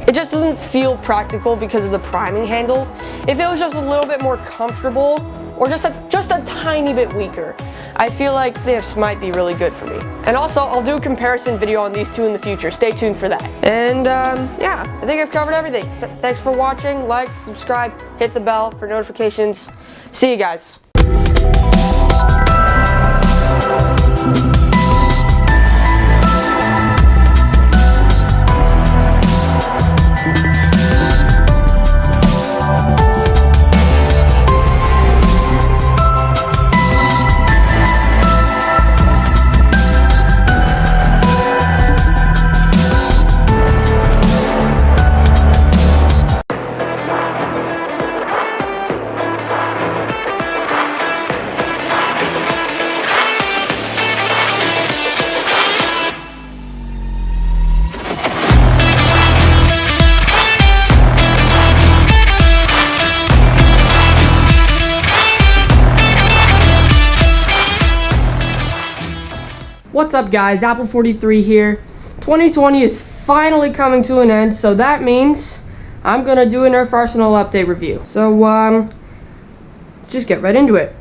C: It just doesn't feel practical because of the priming handle. If it was just a little bit more comfortable or just a tiny bit weaker, I feel like this might be really good for me. And also, I'll do a comparison video on these two in the future. Stay tuned for that. And yeah, I think I've covered everything. Thanks for watching. Like, subscribe, hit the bell for notifications. See you guys. What's up guys, Apple43 here. 2020 is finally coming to an end, so that means I'm gonna do a Nerf Arsenal update review. So just get right into it.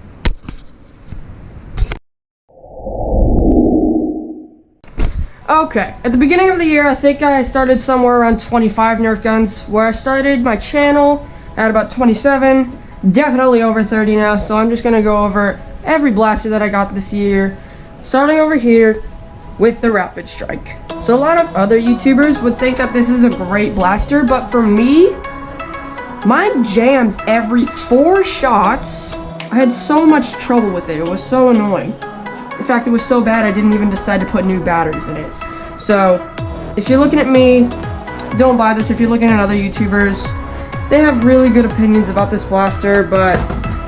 C: Okay, at the beginning of the year, I think I started somewhere around 25 Nerf guns. Where I started my channel at about 27, definitely over 30 now, so I'm just gonna go over every blaster that I got this year. Starting over here with the Rapid Strike. So a lot of other YouTubers would think that this is a great blaster, but for me, mine jams every 4 shots. I had so much trouble with it. It was so annoying. In fact, it was so bad I didn't even decide to put new batteries in it. So if you're looking at me, don't buy this. If you're looking at other YouTubers, they have really good opinions about this blaster, but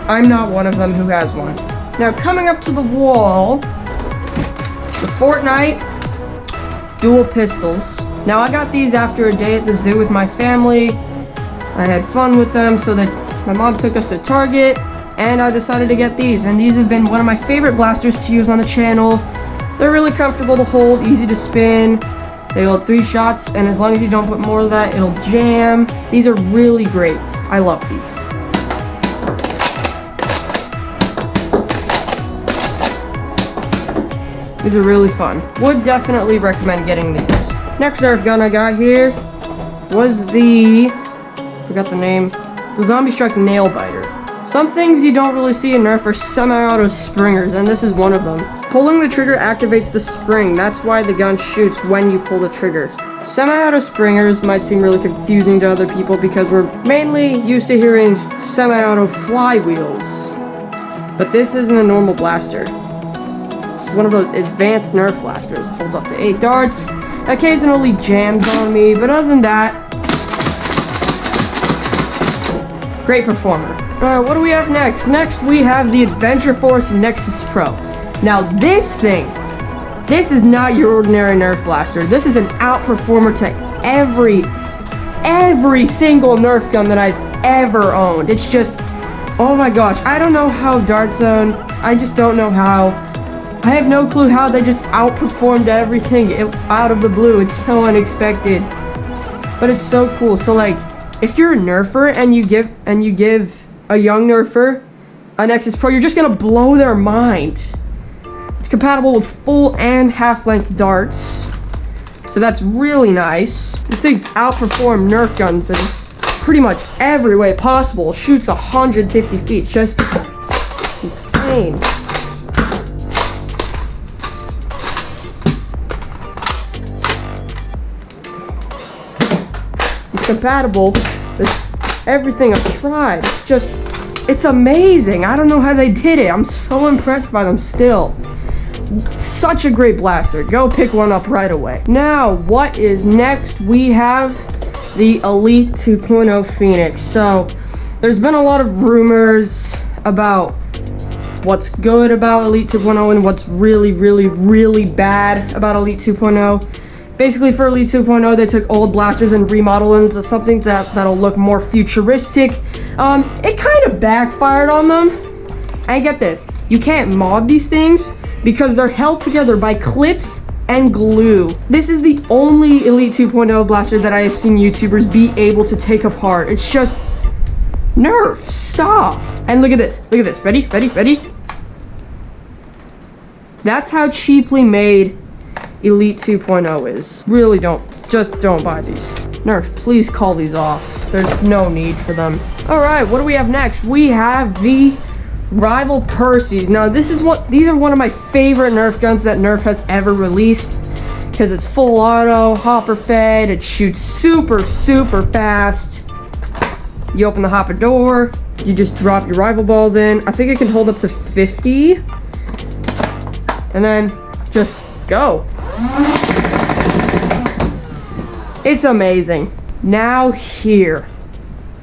C: I'm not one of them who has one. Now coming up to the wall, the Fortnite dual pistols. Now I got these after a day at the zoo with my family. I had fun with them, so that my mom took us to Target, and I decided to get these. And these have been one of my favorite blasters to use on the channel. They're really comfortable to hold, easy to spin. They hold 3 shots, and as long as you don't put more of that, it'll jam. These are really great. I love these. These are really fun. Would definitely recommend getting these. Next Nerf gun I got here was the, forgot the name, the Zombie Strike Nail Biter. Some things you don't really see in Nerf are semi-auto springers, and this is one of them. Pulling the trigger activates the spring. That's why the gun shoots when you pull the trigger. Semi-auto springers might seem really confusing to other people because we're mainly used to hearing semi-auto flywheels. But this isn't a normal blaster. It's one of those advanced Nerf blasters. Holds up to 8 darts. Occasionally jams on me, but other than that, great performer. Alright, what do we have next? Next we have the Adventure Force Nexus Pro. Now this thing, this is not your ordinary Nerf blaster. This is an outperformer to every single Nerf gun that I've ever owned. It's just, oh my gosh, I don't know how Dart Zone, I just don't know how. I have no clue how they just outperformed everything out of the blue. It's so unexpected, but it's so cool. So like, if you're a Nerfer and you give a young Nerfer a Nexus Pro, you're just gonna blow their mind. It's compatible with full and half-length darts, so that's really nice. This thing's outperformed Nerf guns in pretty much every way possible. Shoots 150 feet, just insane. It's compatible with everything I've tried. It's amazing. I don't know how they did it. I'm so impressed by them still. Such a great blaster. Go pick one up right away. Now, what is next? We have the Elite 2.0 Phoenix. So, there's been a lot of rumors about what's good about Elite 2.0 and what's really, really, really bad about Elite 2.0. Basically, for Elite 2.0, they took old blasters and remodeled into something that'll look more futuristic. It kind of backfired on them. And get this, you can't mod these things because they're held together by clips and glue. This is the only Elite 2.0 blaster that I have seen YouTubers be able to take apart. It's just, Nerf, stop. And look at this, ready? That's how cheaply made Elite 2.0 is. Really don't buy these. Nerf, please call these off. There's no need for them. Alright, what do we have next? We have the Rival Percy's. Now these are one of my favorite Nerf guns that Nerf has ever released, because it's full auto, hopper fed, it shoots super fast. You open the hopper door, you just drop your rival balls in. I think it can hold up to 50. And then just go. It's amazing. Now here,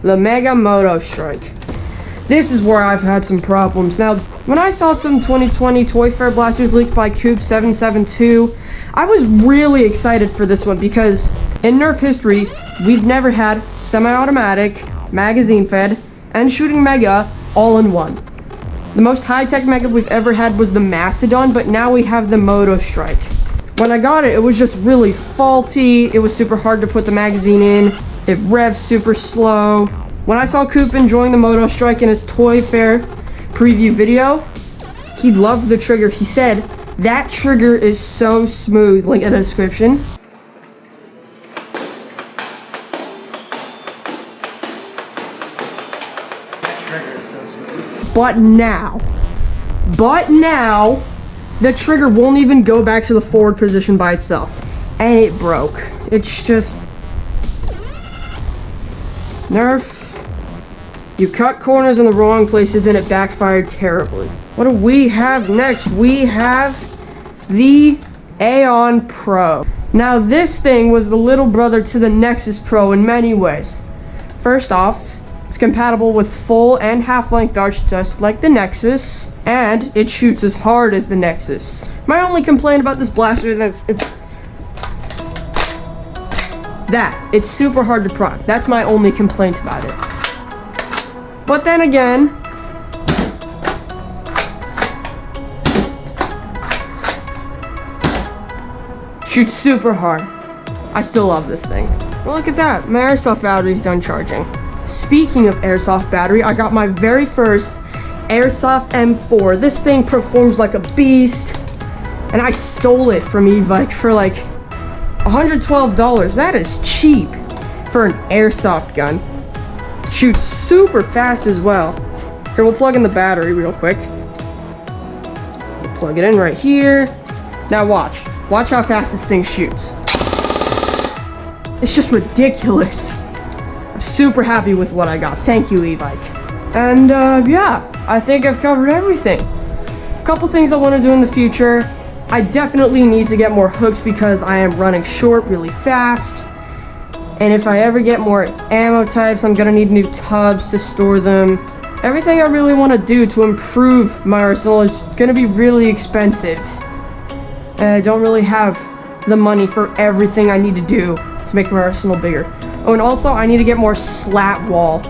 C: the Mega Moto Strike. This is where I've had some problems. Now, when I saw some 2020 Toy Fair blasters leaked by Coop772, I was really excited for this one because in Nerf history, we've never had semi-automatic, magazine-fed, and shooting Mega all in one. The most high-tech Mega we've ever had was the Mastodon, but now we have the Moto Strike. When I got it, it was just really faulty. It was super hard to put the magazine in. It revs super slow. When I saw Coop enjoying the Moto Strike in his Toy Fair preview video, he loved the trigger. He said, that trigger is so smooth. Link in the description.
I: That trigger is so smooth.
C: But now, the trigger won't even go back to the forward position by itself. And it broke. It's just, Nerf, you cut corners in the wrong places and it backfired terribly. What do we have next? We have the Aeon Pro. Now this thing was the little brother to the Nexus Pro in many ways. First off, it's compatible with full and half-length darts just like the Nexus, and it shoots as hard as the Nexus. My only complaint about this blaster is that It's super hard to prime. That's my only complaint about it. But then again, shoots super hard. I still love this thing. Well, look at that. My airsoft battery's done charging. Speaking of airsoft battery, I got my very first airsoft M4. This thing performs like a beast, and I stole it from Evike for like $112. That is cheap for an airsoft gun. Shoots super fast as well. Here, we'll plug in the battery real quick. We'll plug it in right here. Now watch. Watch how fast this thing shoots. It's just ridiculous. I'm super happy with what I got. Thank you, Evike. And yeah, I think I've covered everything. A couple things I want to do in the future. I definitely need to get more hooks because I am running short really fast. And if I ever get more ammo types, I'm gonna need new tubs to store them. Everything I really want to do to improve my arsenal is gonna be really expensive. And I don't really have the money for everything I need to do to make my arsenal bigger. Oh, and also I need to get more slat wall.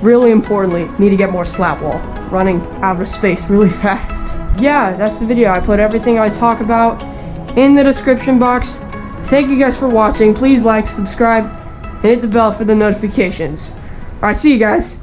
C: Really importantly, need to get more slat wall. Running out of space really fast. Yeah, that's the video. I put everything I talk about in the description box. Thank you guys for watching. Please like, subscribe, and hit the bell for the notifications. Alright, see you guys.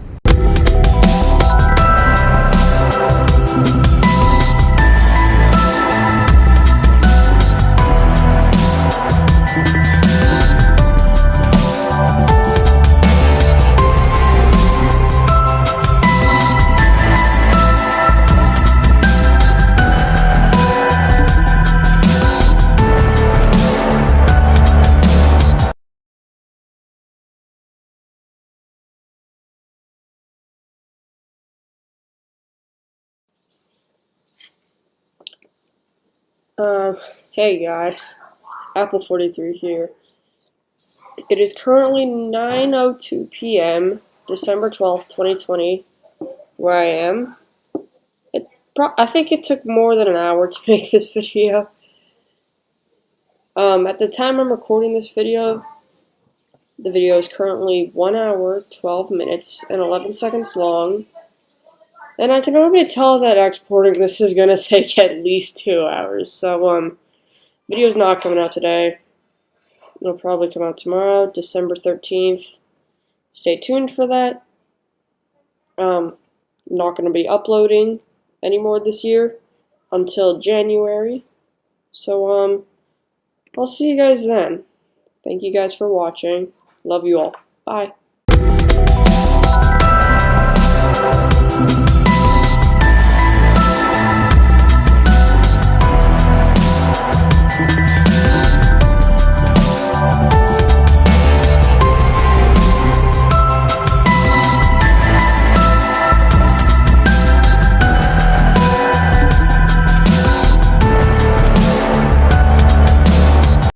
C: Hey guys, Apple43 here. It is currently 9:02 p.m., December 12th, 2020, where I am. I think it took more than an hour to make this video. At the time I'm recording this video, the video is currently 1 hour, 12 minutes, and 11 seconds long. And I can already tell that exporting this is gonna take at least 2 hours, so, video's not coming out today. It'll probably come out tomorrow, December 13th. Stay tuned for that. I'm not going to be uploading anymore this year until January. So, I'll see you guys then. Thank you guys for watching. Love you all. Bye.